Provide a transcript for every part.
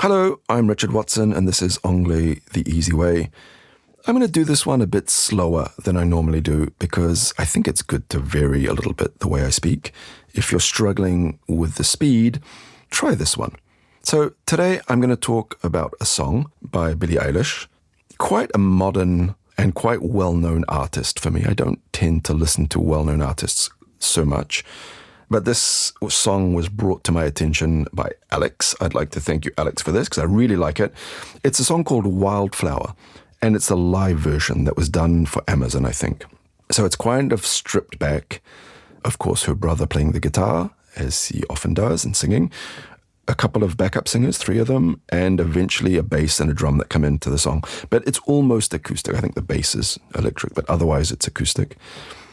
Hello, I'm Richard Watson, and this is Anglais the Easy Way. I'm going to do this one a bit slower than I normally do because I think it's good to vary a little bit the way I speak. If you're struggling with the speed, try this one. So today I'm going to talk about a song by Billie Eilish, quite a modern and quite well-known artist for me. I don't tend to listen to well-known artists so much. But this song was brought to my attention by Alex. I'd like to thank you, Alex, for this because I really like it. It's a song called Wildflower, and it's a live version that was done for Amazon, I think. So it's kind of stripped back. Of course, her brother playing the guitar, as he often does, and singing. A couple of backup singers, 3 of them, and eventually a bass and a drum that come into the song. But it's almost acoustic. I think the bass is electric, but otherwise it's acoustic.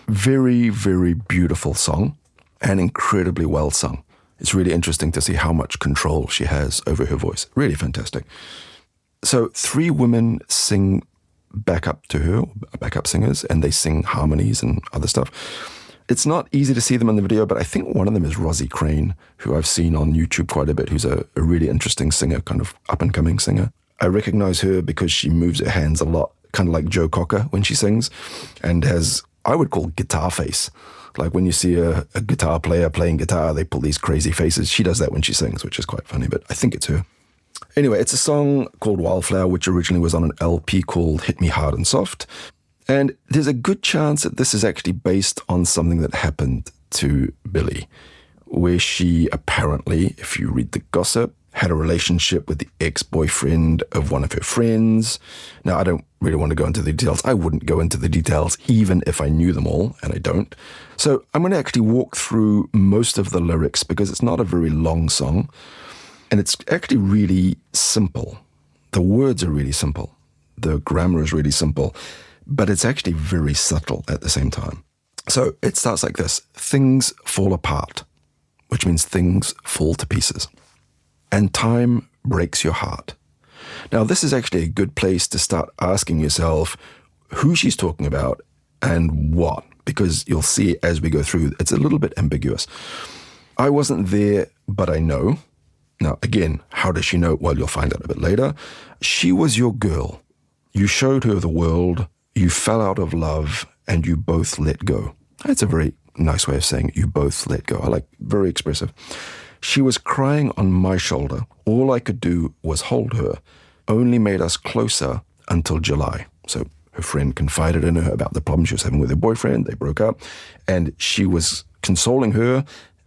Very, very beautiful song. And incredibly well sung. It's really interesting to see how much control she has over her voice. Really fantastic. So 3 women sing back up to her, backup singers, and they sing harmonies and other stuff. It's not easy to see them in the video, but I think one of them is Rosie Crane, who I've seen on YouTube quite a bit, who's a really interesting singer, kind of up-and-coming singer. I recognize her because she moves her hands a lot, kind of like Joe Cocker when she sings, and has, I would call, guitar face. Like when you see a guitar player playing guitar, they pull these crazy faces. She does that when she sings, which is quite funny, but I think it's her. Anyway, it's a song called Wildflower, which originally was on an LP called Hit Me Hard and Soft. And there's a good chance that this is actually based on something that happened to Billie, where she apparently, if you read the gossip, had a relationship with the ex-boyfriend of one of her friends. Now, I don't really want to go into the details. I wouldn't go into the details even if I knew them all, and I don't. So I'm going to actually walk through most of the lyrics because it's not a very long song, and it's actually really simple. The words are really simple. The grammar is really simple, but it's actually very subtle at the same time. So it starts like this. Things fall apart, which means things fall to pieces. And time breaks your heart. Now, this is actually a good place to start asking yourself who she's talking about and what, because you'll see as we go through, it's a little bit ambiguous. I wasn't there, but I know. Now, again, how does she know? Well, you'll find out a bit later. She was your girl. You showed her the world, you fell out of love, and you both let go. That's a very nice way of saying it. You both let go. I like, very expressive. She was crying on my shoulder. All I could do was hold her. Only made us closer until July. So her friend confided in her about the problem she was having with her boyfriend. They broke up. And she was consoling her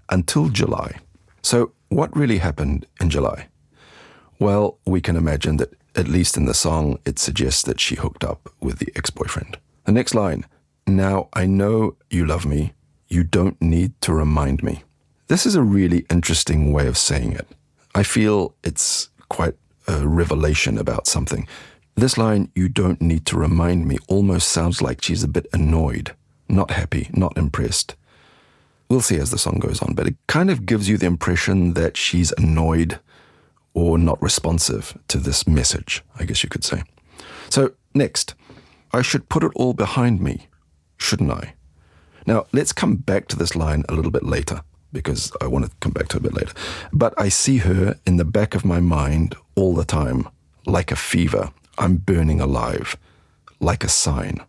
until July. So what really happened in July? Well, we can imagine that, at least in the song, it suggests that she hooked up with the ex-boyfriend. The next line, now I know you love me. You don't need to remind me. This is a really interesting way of saying it. I feel it's quite a revelation about something. This line, you don't need to remind me, almost sounds like she's a bit annoyed, not happy, not impressed. We'll see as the song goes on, but it kind of gives you the impression that she's annoyed or not responsive to this message, I guess you could say. So next, I should put it all behind me, shouldn't I? Now, let's come back to this line a little bit later, because I want to come back to it a bit later. But I see her in the back of my mind all the time, like a fever. I'm burning alive, like a sign.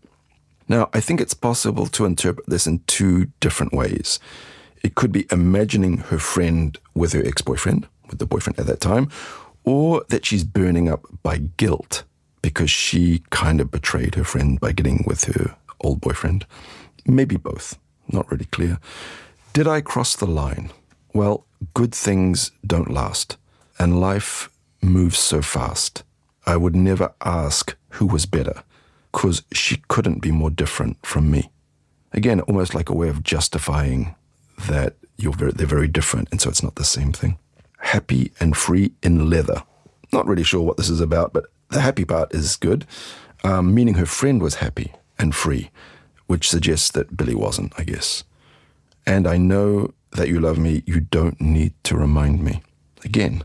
Now, I think it's possible to interpret this in 2 different ways. It could be imagining her friend with her ex-boyfriend, with the boyfriend at that time, or that she's burning up by guilt because she kind of betrayed her friend by getting with her old boyfriend. Maybe both, not really clear. Did I cross the line? Well, good things don't last, and life moves so fast. I would never ask who was better, because she couldn't be more different from me. Again, almost like a way of justifying that they're very different, and so it's not the same thing. Happy and free in leather. Not really sure what this is about, but the happy part is good, meaning her friend was happy and free, which suggests that Billie wasn't, I guess. And I know that you love me, you don't need to remind me. Again,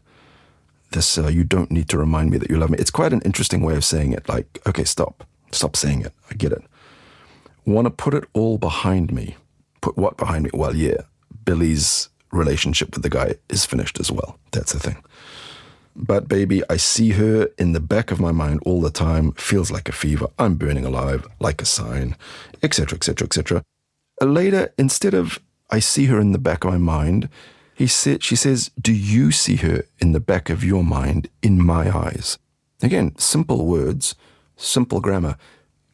this you don't need to remind me that you love me. It's quite an interesting way of saying it, like, okay, stop saying it, I get it. Want to put it all behind me. Put what behind me? Well, yeah, Billie's relationship with the guy is finished as well. That's the thing. But baby, I see her in the back of my mind all the time, feels like a fever, I'm burning alive, like a sign, etc., etc., etc. Later, instead of I see her in the back of my mind, she says, do you see her in the back of your mind, in my eyes? Again, simple words, simple grammar,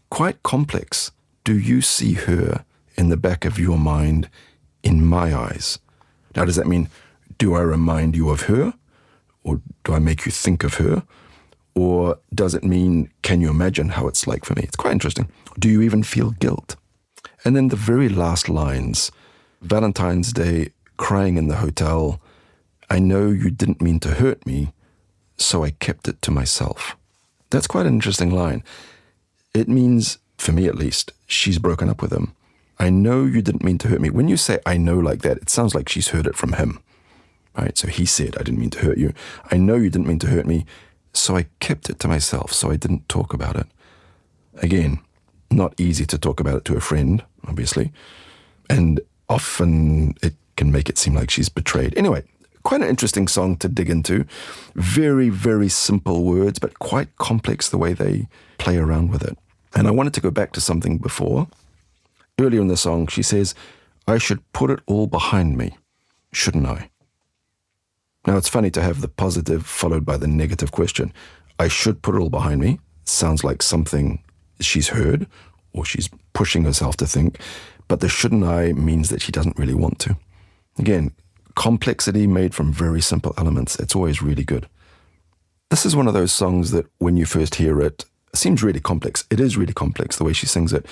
quite complex. Do you see her in the back of your mind, in my eyes? Now, does that mean, do I remind you of her? Or do I make you think of her? Or does it mean, can you imagine how it's like for me? It's quite interesting. Do you even feel guilt? And then the very last lines, Valentine's Day, crying in the hotel, I know you didn't mean to hurt me, so I kept it to myself. That's quite an interesting line. It means, for me at least, she's broken up with him. I know you didn't mean to hurt me. When you say I know like that, it sounds like she's heard it from him. Right? So he said, I didn't mean to hurt you. I know you didn't mean to hurt me, so I kept it to myself, so I didn't talk about it. Again, not easy to talk about it to a friend, obviously. And often it can make it seem like she's betrayed. Anyway, quite an interesting song to dig into. Very, very simple words, but quite complex the way they play around with it. And I wanted to go back to something before. Earlier in the song, she says, I should put it all behind me, shouldn't I? Now, it's funny to have the positive followed by the negative question. I should put it all behind me. Sounds like something she's heard or she's pushing herself to think. But the shouldn't I means that she doesn't really want to. Again, complexity made from very simple elements. It's always really good. This is one of those songs that when you first hear it, seems really complex. It is really complex the way she sings it.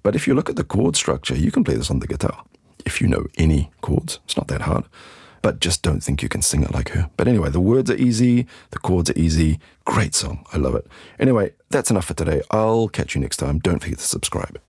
But if you look at the chord structure, you can play this on the guitar. If you know any chords, it's not that hard. But just don't think you can sing it like her. But anyway, the words are easy, the chords are easy. Great song. I love it. Anyway, that's enough for today. I'll catch you next time. Don't forget to subscribe.